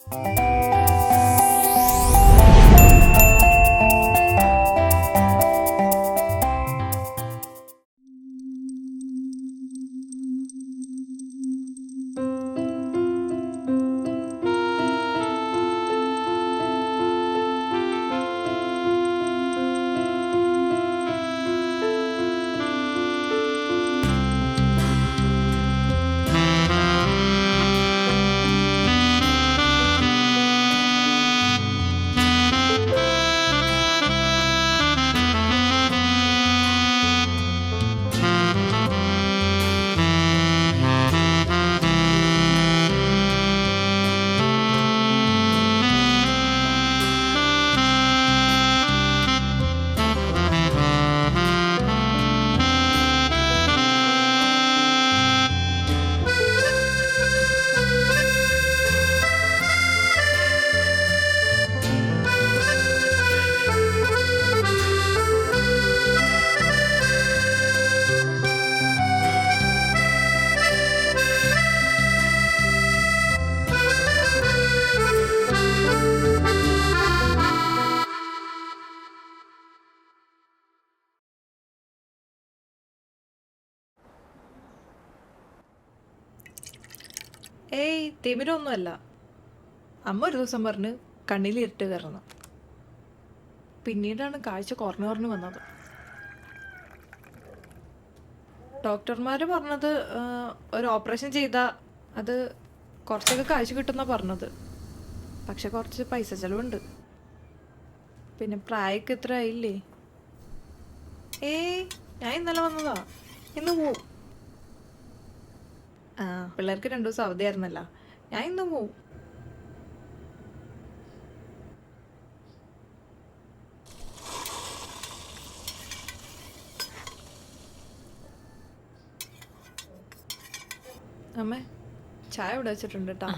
ഏയ് തിമിരൊന്നുമല്ല. അമ്മ ഒരു ദിവസം പറഞ്ഞ് കണ്ണിൽ ഇരുട്ട് കയറുന്നു. പിന്നീടാണ് കാഴ്ച കുറഞ്ഞു വന്നത്. ഡോക്ടർമാർ പറഞ്ഞത് ഒരു ഓപ്പറേഷൻ ചെയ്താൽ അത് കുറച്ചൊക്കെ കാഴ്ച കിട്ടുമെന്നാണ് പറഞ്ഞത്. പക്ഷെ കുറച്ച് പൈസ ചിലവുണ്ട്. പിന്നെ പ്രായമൊക്കെ ഇത്ര ആയില്ലേ. ഏയ് ഞാൻ ഇന്നലെ വന്നതാ, ഇന്ന് പോവും. പിള്ളേർക്ക് 2 ദിവസം അവധിയായിരുന്നല്ലോ, ഞാൻ ഇന്ന് പോവും. അമ്മേ ചായ ഇവിടെ വെച്ചിട്ടുണ്ട് കേട്ടോ.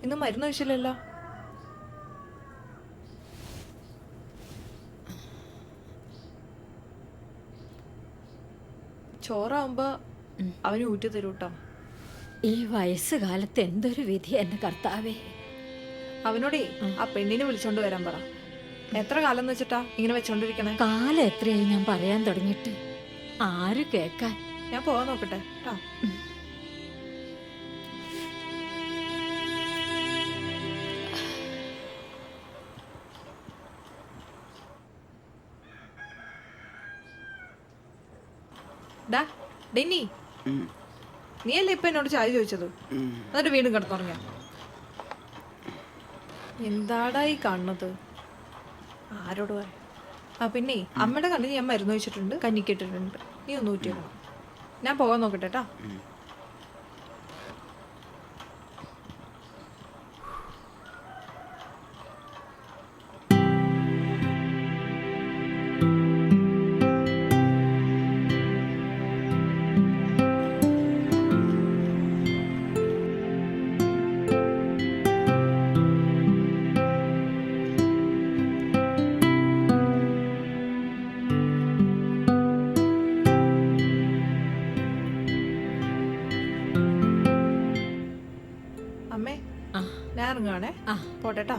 ഇന്ന് മരുന്ന് കഴിച്ചില്ലല്ലോ. ചോറാവുമ്പോ അവന് ഊറ്റി തരൂ കേട്ടോ. ഈ വയസ്സുകാലത്ത് എന്തൊരു വിധി എന്റെ കർത്താവേ. അവനോടേ ആ പെണ്ണിനെ വിളിച്ചോണ്ട് വരാൻ പറ. എത്ര കാലം എന്ന് വെച്ചിട്ടാ ഇങ്ങനെ വെച്ചോണ്ടിരിക്കണേ? കാലം എത്രയായി ഞാൻ പറയാൻ തുടങ്ങിയിട്ട്. ആര് കേക്കാൻ? ഞാൻ പോവാൻ നോക്കട്ടെ കേട്ടോ. ഡെന്നി, നീ അല്ലേ ഇപ്പൊ എന്നോട് ചായ ചോദിച്ചത്? എന്നിട്ട് വീണ്ടും കിടന്നുറങ്ങ. എന്താടാ ഈ കാണുന്നത്? ആരോട് പറയാ? പിന്നെ അമ്മയുടെ കണ്ണിന് ഞാൻ മരുന്ന് വെച്ചിട്ടുണ്ട്, കഞ്ഞിക്കിട്ടിട്ടുണ്ട്. നീ ഒന്ന് ഊറ്റിക്കണം. ഞാൻ പോകാൻ നോക്കട്ടെ കേട്ടാ. അമ്മേ ഞാൻ ഇറങ്ങുവാണേ. പോട്ടെട്ടാ.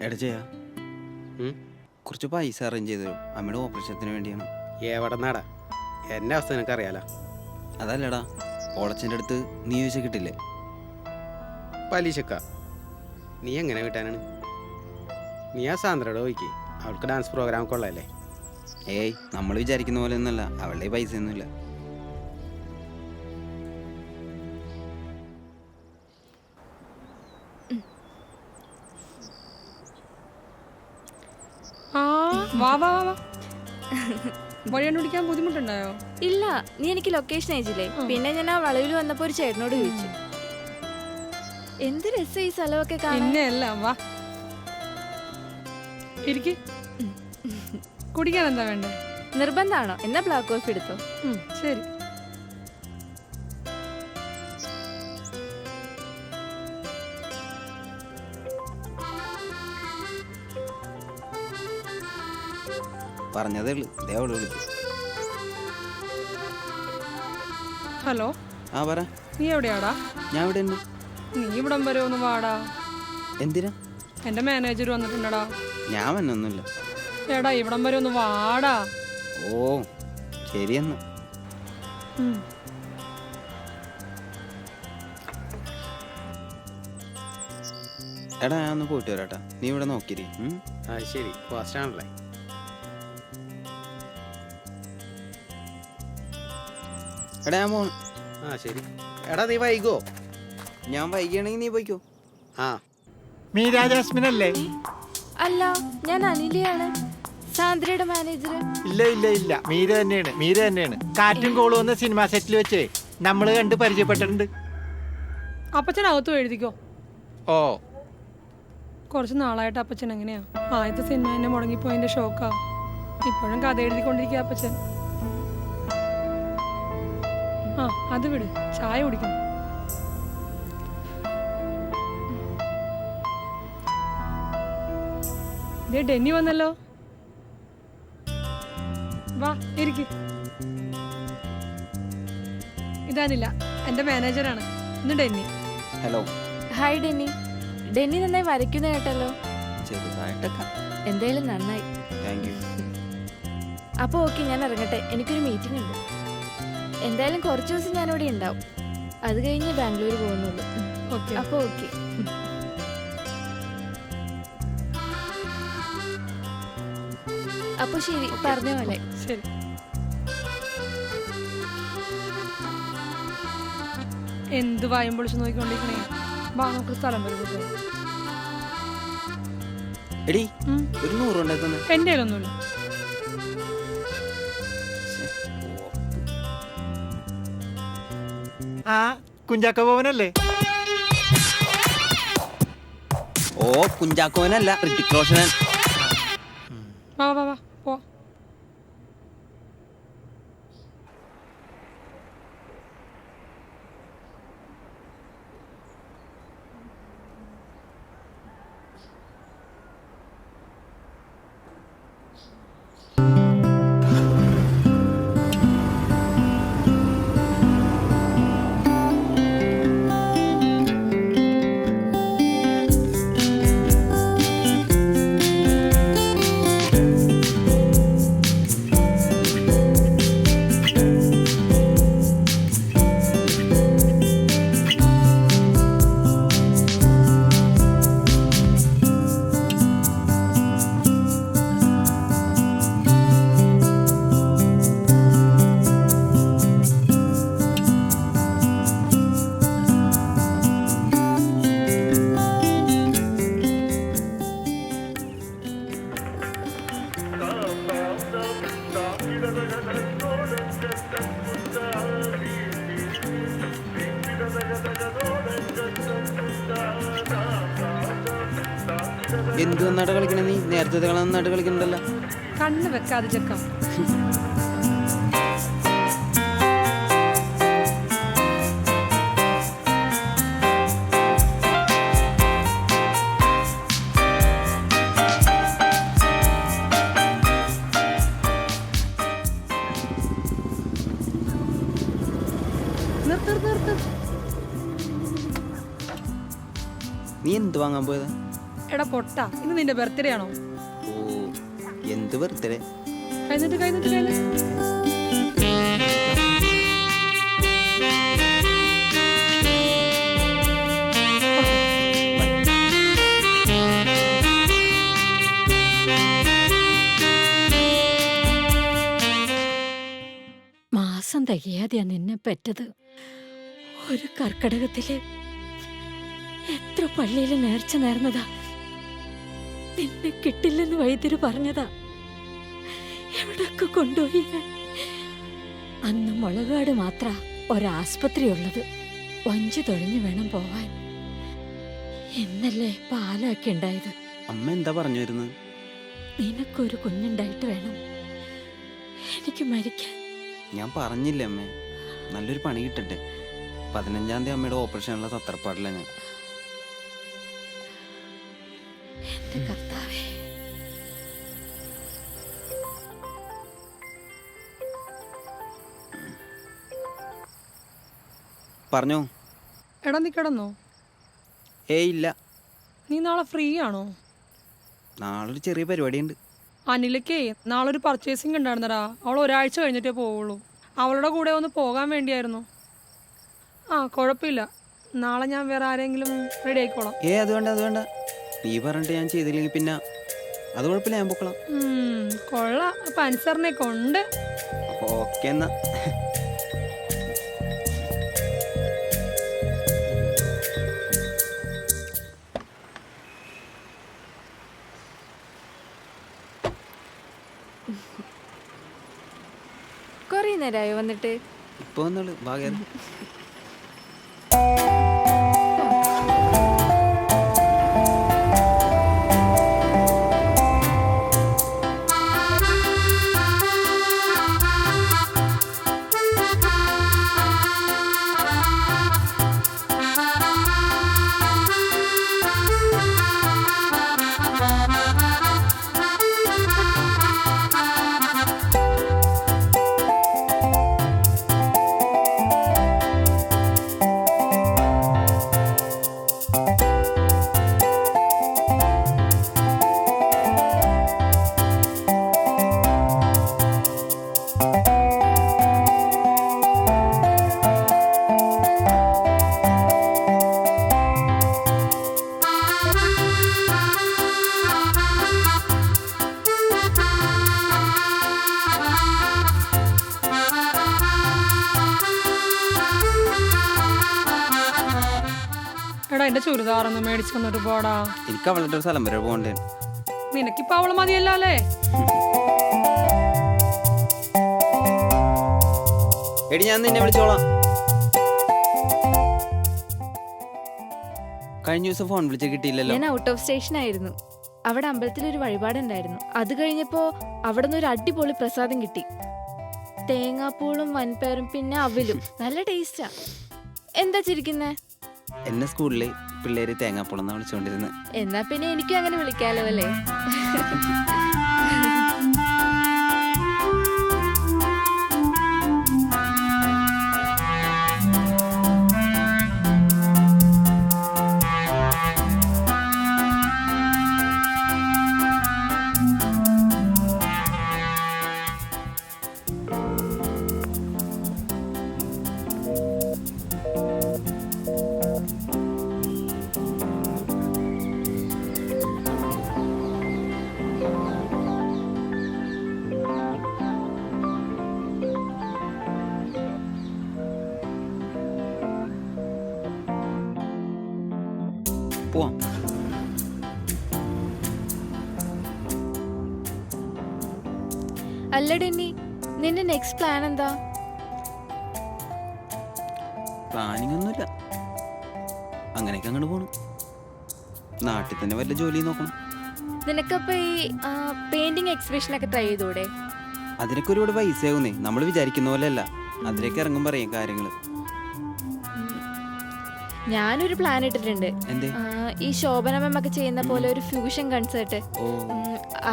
എടച്ചയാ കുറച്ച് പൈസ അറേഞ്ച് ചെയ്തു തരും. അമ്മയുടെ ഓപ്പറേഷത്തിന് വേണ്ടിയാണ്. എവിടെ നാടാ? എന്നെ അവസ്ഥ നിനക്കറിയാലോ. അതല്ലടാ, ഓളച്ചൻ്റെ അടുത്ത് നീ ചോദിച്ചാൽ കിട്ടില്ലേ? പലിശക്ക നീ എങ്ങനെ കിട്ടാനാണ്? നീ ആ സാന്ദ്രയോട് ചോദിക്കേ, അവൾക്ക് ഡാൻസ് പ്രോഗ്രാം കൊള്ളാല്ലേ. ഏയ് നമ്മൾ വിചാരിക്കുന്ന പോലെ ഒന്നുമല്ല, അവളുടെ പൈസ ഒന്നുമില്ല. വഴി കണ്ടുപിടിക്കാൻ ബുദ്ധിമുട്ടുണ്ടായോ? ഇല്ല, നീ എനിക്ക് ലൊക്കേഷൻ അയച്ചില്ലേ? പിന്നെ ഞാൻ ആ വളവിൽ വന്നപ്പോ ഒരു ചേട്ടനോട് ചോദിച്ചു. എന്ത് രസം ഈ സ്ഥലമൊക്കെ കാണാൻ. വാ ഇരിക്ക്. കുടിക്കാൻ എന്താ വേണ്ടേ? നിർബന്ധാണോ? എന്നാ ബ്ലാക്ക് കോഫി എടുത്തോ. ശരി. പറഞ്ഞതേ ഉള്ളു, ദേ അവള് വിളിക്കും. ഹലോ, ആ പറ. നീ എവിടെയാടാ? ഞാൻ ഇവിടെ ഉണ്ട്. നീ ഇവിടം വരെ ഒന്ന് വാടാ. എന്തിനാ? എൻ്റെ മാനേജർ വന്നിട്ടുണ്ടടാ. ഞാൻ വന്നൊന്നുമില്ല. എടാ ഇവിടം വരെ ഒന്ന് വാടാ. ഓ ശരിയെന്നാ. ഉം. എടാ ഞാൻ ഒന്ന് പോയിട്ട് വരാട്ടാ, നീ ഇവിടെ നോക്കിരി. ആ ശരി, ഫാസ്റ്റ് ആണല്ലേ. എടാ ഞാൻ പോണു. ആ ശരി. എടാ നീ വൈകോ? ഞാൻ വൈകിയാണെങ്കിൽ നീ പോയിക്കോ. ആ മീര ജാസ്മിൻ അല്ലേ? അല്ല, ഞാൻ അനിലയാണ്, സാന്ദ്രയുടെ മാനേജർ. ഇല്ല ഇല്ല ഇല്ല, മീര തന്നെയാണ്, മീര തന്നെയാണ്. കാറ്റും കോളും എന്ന സിനിമ സെറ്റിൽ വെച്ചേ നമ്മള് കണ്ട് പരിചയപ്പെട്ടിട്ടുണ്ട്. അപ്പച്ചനകത്തും എഴുതിക്കോ. ഓ കുറച്ച് നാളായിട്ട് അപ്പച്ചൻ എങ്ങനെയാ? ആദ്യത്തെ സിനിമ എന്നെ മുടങ്ങിപ്പോയതിന്റെ ഷോക്കാ. ഇപ്പോഴും കഥ എഴുതിക്കൊണ്ടിരിക്കുക അപ്പച്ചൻ. ആ അത് വിട്, ചായ കുടിക്കണം. ദേ ഡെന്നി വന്നല്ലോ. വാ ഇരിക്ക്. ഇതാനില്ല, എന്റെ മാനേജറാണ്. ഇന്ന് ഡെന്നി. ഹലോ. ഹായ് ഡെന്നി. ഡെന്നി നന്നായി വരയ്ക്കുന്ന കേട്ടല്ലോ. ചെറുതായിട്ടൊക്കെ. എന്തായാലും നന്നായി. Thank you. അപ്പോൾ ഓക്കെ, ഞാൻ ഇറങ്ങട്ടെ, എനിക്കൊരു മീറ്റിംഗ് ഉണ്ട്. എന്തായാലും കുറച്ച് ദിവസം ഞാനിവിടെ ഉണ്ടാവും. അത് കഴിഞ്ഞ് ബാംഗ്ലൂർ പോകുന്നുള്ളൂ. ഓക്കെ. അപ്പോൾ ഓക്കെ. അപ്പോൾ ശരി, പറഞ്ഞ പോലെ. ശരി. എന്ത് വായും പൊളിച്ച് നോക്കിക്കൊണ്ടിരിക്കണേ? വാ നമുക്ക് സ്ഥലം വരെ പോകാം. എടി ഉം. ഒരു 100 ഉണ്ടാക്കുന്ന. എൻ്റെ കയ്യിലൊന്നുമില്ല. ആ കുഞ്ചാക്ക ഭവനല്ലേ? ഓ കുഞ്ചാക്കോനല്ല, ഋതിക് റോഷനൻ. വാ വാ വാ പോ. എന്ത് നന്നായിട്ട് കളിക്കണേ നീ? നേരത്തെ കളി നന്നായിട്ട് കളിക്കണ്ടല്ലോ. കണ്ണ് വെക്കാതെ ചെക്കാം. നിർത്ത് നിർത്ത് നിർത്ത്. നീ എന്ത് വാങ്ങാൻ പോയതാ? എടാ പൊട്ടാ, ഇന്ന് നിന്റെ ബർത്ത്ഡേ ആണോ? ഓ എന്ത് ബർത്ത്ഡേ? കഴിഞ്ഞിട്ട് കഴിഞ്ഞിട്ട് കഴിഞ്ഞിട്ട്. മാസം തികയാതെയാ നിന്നെ പെറ്റത്. ഒരു കർക്കിടകത്തില് എത്ര പള്ളിയിൽ നേർച്ച നേർന്നതാ. നിന്നെ കിട്ടില്ലെന്ന് വൈദ്യര് പറഞ്ഞതാ. എവിടൊക്കെ കൊണ്ടുപോയി. അന്ന് മുളകാട് മാത്ര ഒരാസ്പത്രി ഉള്ളത്. വഞ്ചി തൊഴിഞ്ഞു വേണം പോവാൻ. ഇന്നല്ലേ പാലൊക്കെ ഉണ്ടായത്. അമ്മ എന്താ പറഞ്ഞു വരുന്നത്? നിനക്കൊരു കുഞ്ഞുണ്ടായിട്ട് വേണം എനിക്ക് മരിക്കാൻ. ഞാൻ പറഞ്ഞില്ലേ അമ്മേ, നല്ലൊരു പണി കിട്ടട്ടെ. 15-ാം തീയതി അമ്മയുടെ ഓപ്പറേഷനുള്ള തത്രപ്പാടില്ല ഞാൻ. എന്റെ കർത്താവേ. പറഞ്ഞോ. എടാ നീ കിടന്നോ? ഏയ് ഇല്ല, നീ നാളെ ഫ്രീ ആണോ? നാളെ ഒരു ചെറിയ പരിപാടിയുണ്ട്. അനിലക്കേ നാളെ ഒരു പർച്ചേസിങ് ഉണ്ടായിരുന്നടാ. അവൾ ഒരാഴ്ച കഴിഞ്ഞിട്ടേ പോവുള്ളൂ. അവളുടെ കൂടെ ഒന്ന് പോകാൻ വേണ്ടിയായിരുന്നു. ആ കുഴപ്പമില്ല, നാളെ ഞാൻ വേറെ ആരെങ്കിലും റെഡി ആയിക്കോളാം. അത് വേണ്ട, അത് വേണ്ട. നീ പറഞ്ഞിട്ട് ഞാൻ ചെയ്തില്ലെങ്കിൽ പിന്നെ അത് കുഴപ്പമില്ല, ഞാൻ പൊക്കളാം. കൊള്ളാം, അപ്പം അനുസരണയൊക്കെ ഉണ്ട്. ഓക്കെ എന്നാ. കുറേ നേരമായോ വന്നിട്ട്? ഇപ്പൊ വന്നോളൂ, ഭാഗ്യം. എടാ എന്റെ ചുരിദാറൊന്ന് മേടിച്ചു തന്നിട്ട് പോടാ. എനിക്ക് അവളുടെ ഒരു സ്ഥലം വരെ പോകണ്ടേ. നിനക്കിപ്പോ അവള് മതിയല്ലോ അല്ലേ? എടി ഞാൻ നിന്നെ വിളിച്ചോളാം. കഴിഞ്ഞ ദിവസം ഫോൺ വിളിച്ച് കിട്ടിയില്ലല്ലോ. ഞാൻ ഔട്ട് ഓഫ് സ്റ്റേഷൻ ആയിരുന്നു. അവിടെ അമ്പലത്തിലൊരു വഴിപാടുണ്ടായിരുന്നു. അത് കഴിഞ്ഞപ്പോ അവിടെ നിന്ന് ഒരു അടിപൊളി പ്രസാദം കിട്ടി. തേങ്ങാപ്പൂളും വൻപയറും പിന്നെ അവലും. നല്ല ടേസ്റ്റാ. എന്താ ചിരിക്കുന്നേ? എന്നെ സ്കൂളില് പിള്ളേര് തേങ്ങാപ്പുളന്നാ വിളിച്ചോണ്ടിരുന്നത്. എന്നാ പിന്നെ എനിക്കും അങ്ങനെ വിളിക്കാലോ അല്ലേ? പോവാം. അല്ല ഡെന്നി, നിന്റെ നെക്സ്റ്റ് പ്ലാൻ എന്താ? പ്ലാനിങ് ഒന്നുമില്ല, അങ്ങനെയൊക്കെ അങ്ങോട്ട് പോണം. നാട്ടിൽ തന്നെ വല്ല ജോലി നോക്കണം. നിനക്കപ്പോ ഈ പെയിന്റിങ് എക്സിബിഷനൊക്കെ ട്രൈ ചെയ്തൂടെ? അതിനൊക്കെ ഒരുപാട് പൈസ ആവുന്നേ. നമ്മൾ വിചാരിക്കുന്ന പോലെ അല്ല. അതിലേക്ക് ഇറങ്ങും പറയും കാര്യങ്ങള്. ഞാനൊരു പ്ലാൻ ഇട്ടിട്ടുണ്ട്. എന്തേ? ഈ ശോഭന മാമൊക്കെ ചെയ്യുന്ന പോലെ ഒരു ഫ്യൂഷൻ കൺസേർട്ട്.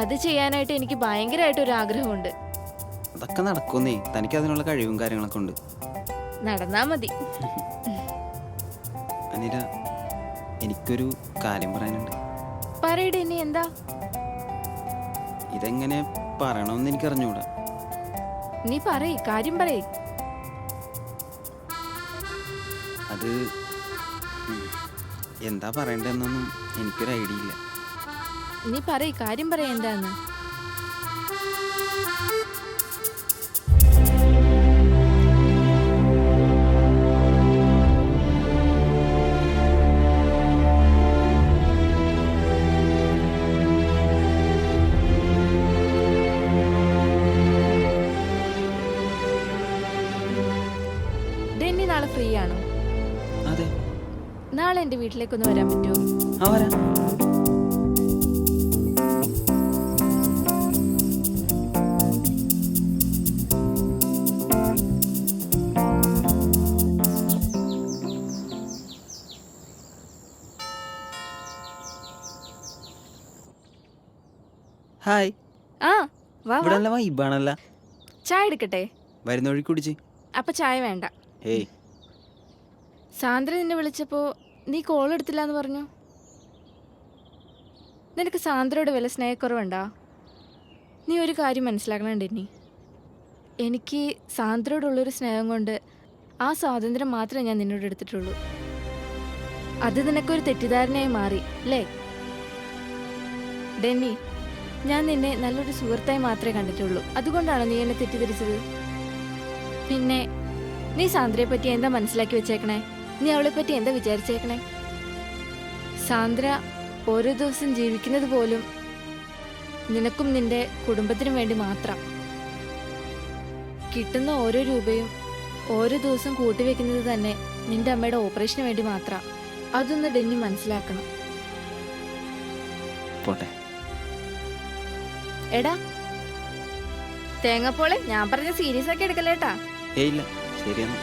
അത് ചെയ്യാനായിട്ട് എനിക്ക് ഭയങ്കരമായിട്ട് ഒരു ആഗ്രഹമുണ്ട്. അതൊക്കെ നടക്കുന്നേ. തനിക്ക് അതിനുള്ള കഴിവും കാര്യങ്ങളൊക്കെ ഉണ്ട്. നടന്നാ മതി. അനില, എനിക്കൊരു കാര്യം പറയാനുണ്ട്. പറയട്ടെ, ഇനി എന്താ? ഇതെങ്ങനെ പറയണമെന്ന് എനിക്ക് അറിഞ്ഞൂടാ. നീ പറയ്, കാര്യം പറയ്. അത് എന്താ പറയണ്ടെന്നൊന്നും എനിക്കൊരു ഐഡിയ ഇല്ല. നീ പറയ്, കാര്യം പറയ് എന്താന്ന്. ഡെന്നി നാളെ ഫ്രീ ആണോ? അതെ. നാളെ എൻ്റെ വീട്ടിലേക്കൊന്ന് വരാൻ പറ്റുമോ? ആ വരാം. ഹായ്. ആ വാ ഇവിടെ വാ. നല്ല വൈബാണല്ല. ചായ എടുക്കട്ടെ? വരുന്ന വഴി കുടിച്ച്. അപ്പൊ ചായ വേണ്ട. ഏയ് സാന്ദ്ര നിന്നെ വിളിച്ചപ്പോ നീ കോൾ എടുത്തില്ല എന്ന് പറഞ്ഞു. നിനക്ക് സാന്ദ്രയോട് വല്ല സ്നേഹക്കുറവുണ്ടാ? നീ ഒരു കാര്യം മനസ്സിലാക്കണം ഡെന്നി. എനിക്ക് സാന്ദ്രയോടുള്ളൊരു സ്നേഹം കൊണ്ട് ആ സ്വാതന്ത്ര്യം മാത്രമേ ഞാൻ നിന്നോട് എടുത്തിട്ടുള്ളൂ. അത് നിനക്കൊരു തെറ്റിദ്ധാരണയായി മാറി അല്ലേ ഡെന്നി? ഞാൻ നിന്നെ നല്ലൊരു സുഹൃത്തായി മാത്രമേ കണ്ടിട്ടുള്ളൂ. അതുകൊണ്ടാണോ നീ എന്നെ തെറ്റിദ്ധരിച്ചത്? പിന്നെ നീ സാന്ദ്രയെ പറ്റി എന്താ മനസ്സിലാക്കി വെച്ചേക്കണേ? നീ അവളെ പറ്റി എന്താ വിചാരിച്ചേക്കണേ? സാന്ദ്ര ഓരോ ദിവസം ജീവിക്കുന്നത് പോലും നിനക്കും നിന്റെ കുടുംബത്തിനും വേണ്ടി മാത്രം. കിട്ടുന്ന ഓരോ രൂപയും ഓരോ ദിവസം കൂട്ടിവെക്കുന്നത് തന്നെ നിന്റെ അമ്മയുടെ ഓപ്പറേഷന് വേണ്ടി മാത്രം. അതൊന്ന് ഡെന്നി മനസ്സിലാക്കണം. പോട്ടെ. എടാ തേങ്ങപ്പോളെ, ഞാൻ പറഞ്ഞ സീരിയസ് ആക്കി എടുക്കല്ലേട്ടാ. ഇല്ല, ശരിയെന്നാ.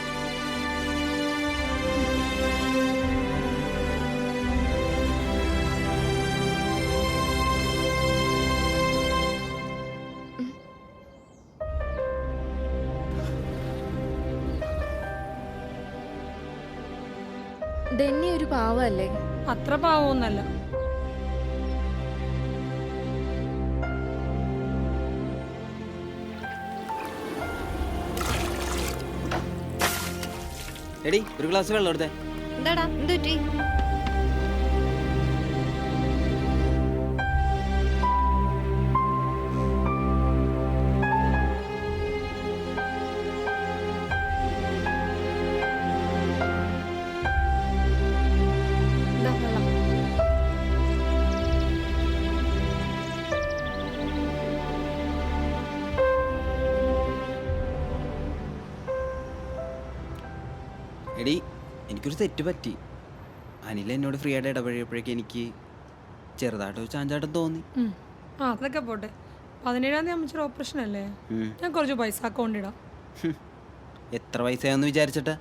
ഡെന്നി ഒരു പാവല്ലേ? അത്ര പാവമൊന്നല്ല. എടി, ഒരു ഗ്ലാസ് വെള്ളം എടുത്തേ. എന്താടാ എന്ത് പറ്റി? എടി, എനിക്കൊരു തെറ്റ് പറ്റി. അനിൽ എന്നോട് ഫ്രീ ആയിട്ട് ഇടപഴകിയപ്പോഴേക്കും എനിക്ക് ചെറുതായിട്ട് ഒരു ചാഞ്ചാട്ടം തോന്നി. ആ അതൊക്കെ പോട്ടെ. 17-ാം തീയതി അമ്മച്ചൊരു ഓപ്പറേഷൻ അല്ലേ? ഞാൻ കുറച്ച് പൈസ അക്കൗണ്ട് ഇടാം. എത്ര പൈസയാന്ന് വിചാരിച്ചിട്ടാ?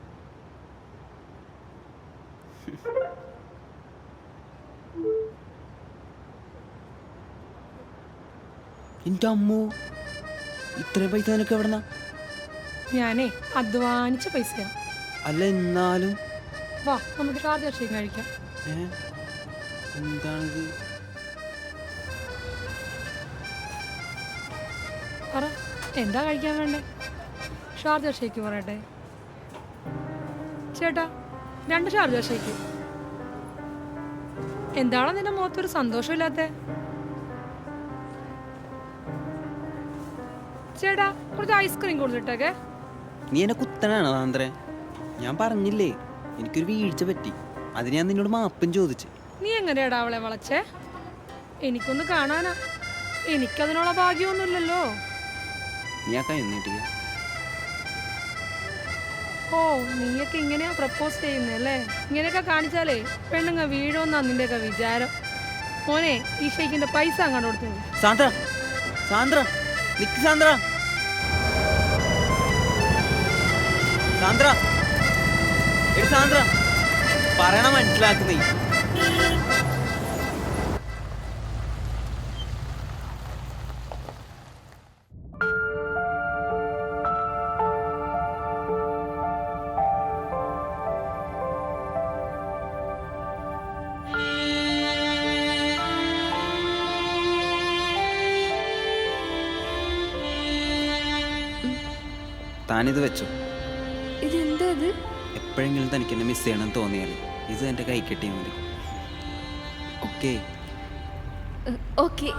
എൻ്റെ അമ്മോ, ഇത്രയും പൈസ നിനക്ക് എവിടെന്നാ? ഞാനേ അധ്വാനിച്ച പൈസയാ. അല്ല എന്നാലും വാ നമുക്ക് ഷാർജ ഷേക്ക് കഴിക്കാം. എന്താണിത്? പറ, എന്താ കഴിക്കാൻ വേണ്ടേ? ഷാർജ ഷേക്ക് പറയട്ടെ ചേട്ടാ? 2 ഷാർജ ഷേക്ക്. എന്താണോ നിന്റെ മുഖത്തൊരു സന്തോഷമില്ലാത്ത? ചേട്ടാ കുറച്ച് ഐസ്ക്രീം കൊടുത്തിട്ടൊക്കെ. നീ എന്നെ കുത്തനാണോ സാന്ദ്രേ? ഞാൻ പറഞ്ഞില്ലേ എനിക്കൊരു വീഴ്ച പറ്റി. അതിന് ഞാൻ നിന്നോട് മാപ്പും ചോദിച്ചു. നീ എങ്ങനെയാടാ അവളെ വളച്ചേ? എനിക്കൊന്ന് കാണാനാ. എനിക്കതിനുള്ള ഭാഗ്യമൊന്നുമില്ലല്ലോ. നീ ആ കൈ നീട്ടിയ. ഓ, നീയൊക്കെ ഇങ്ങനെയാ പ്രപ്പോസ് ചെയ്യുന്നല്ലേ? ഇങ്ങനെയൊക്കെ കാണിച്ചാലേ പെണ്ണുങ്ങ വീഴുമെന്നാ നിന്റെയൊക്കെ വിചാരം. മോനെ, ഈ ഷെയ്ക്കിന്റെ പൈസ അങ്ങോട്ട് കൊടുത്തത്. സാന്ദ്ര, സാന്ദ്ര നിക്ക്. സാന്ദ്ര, സാന്ദ്ര, എടി സാന്ദ്ര, പറയണ മനസ്സിലാക്കുന്നേ. താനിത് വെച്ചോ. ഇതെന്താ ഇത്? എപ്പോഴെങ്കിലും തനിക്ക് എന്നെ മിസ് ചെയ്യണമെന്ന് തോന്നിയാൽ ഇത് എൻ്റെ കൈ കെട്ടിയാൽ മതി. ഓക്കേ? ഓക്കെ.